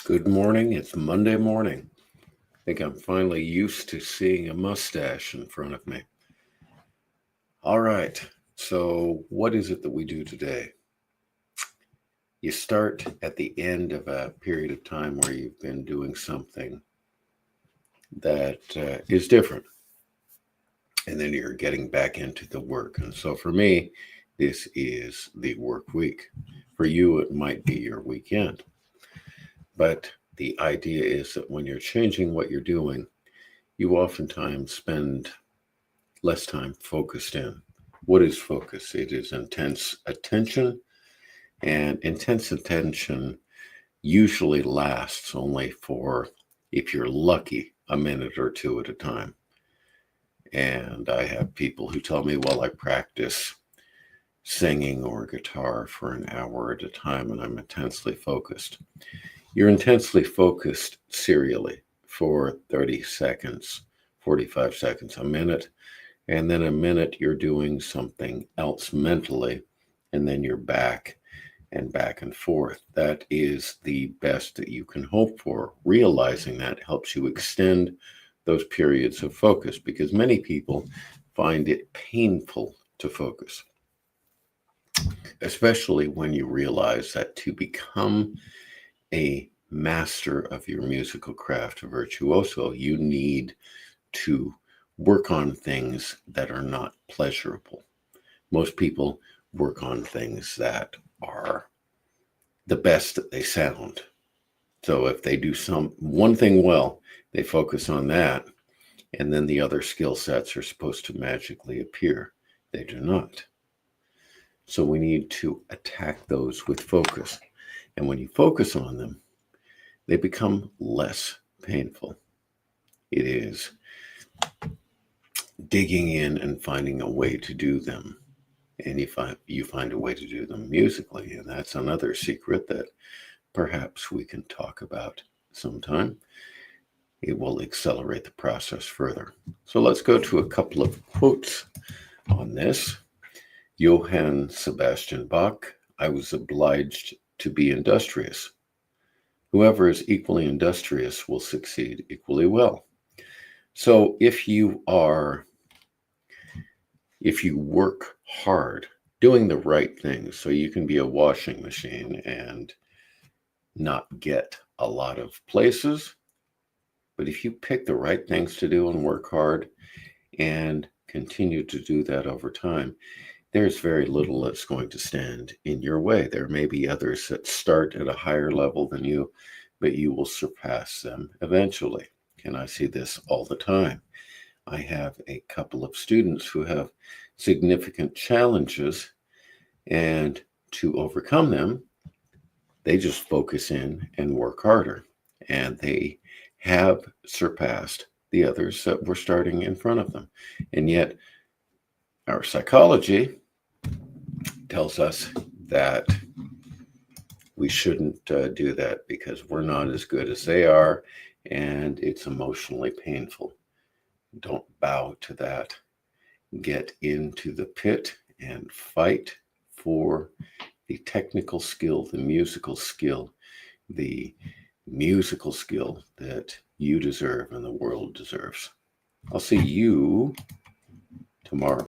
Good morning. It's Monday morning. I think I'm finally used to seeing a mustache in front of me. All right. So, what is it that we do today? You start at the end of a period of time where you've been doing something that is different, and then you're getting back into the work. And so, for me, this is the work week. For you, it might be your weekend. But the idea is that when you're changing what you're doing, you oftentimes spend less time focused in. What is focus? It is intense attention, and intense attention usually lasts only for, if you're lucky, a minute or two at a time. And I have people who tell me, well, I practice singing or guitar for an hour at a time and I'm intensely focused. You're intensely focused serially for 30 seconds, 45 seconds, a minute. And then a minute you're doing something else mentally, and then you're back and forth. That is the best that you can hope for. Realizing that helps you extend those periods of focus because many people find it painful to focus, especially when you realize that to become a master of your musical craft, a virtuoso, you need to work on things that are not pleasurable. Most people work on things that are the best that they sound. So if they do one thing well, they focus on that, and then the other skill sets are supposed to magically appear. They do not. So we need to attack those with focus. And when you focus on them, they become less painful. It is digging in and finding a way to do them. And you find a way to do them musically. And that's another secret that perhaps we can talk about sometime. It will accelerate the process further. So let's go to a couple of quotes on this. Johann Sebastian Bach, I was obliged to be industrious. Whoever is equally industrious will succeed equally well. So if you work hard doing the right things, so you can be a washing machine and not get a lot of places, but if you pick the right things to do and work hard and continue to do that over time, there's very little that's going to stand in your way. There may be others that start at a higher level than you, but you will surpass them eventually. And I see this all the time. I have a couple of students who have significant challenges, and to overcome them, they just focus in and work harder. And they have surpassed the others that were starting in front of them. And yet, our psychology tells us that we shouldn't do that because we're not as good as they are, and it's emotionally painful. Don't bow to that. Get into the pit and fight for the technical skill, the musical skill that you deserve and the world deserves. I'll see you tomorrow.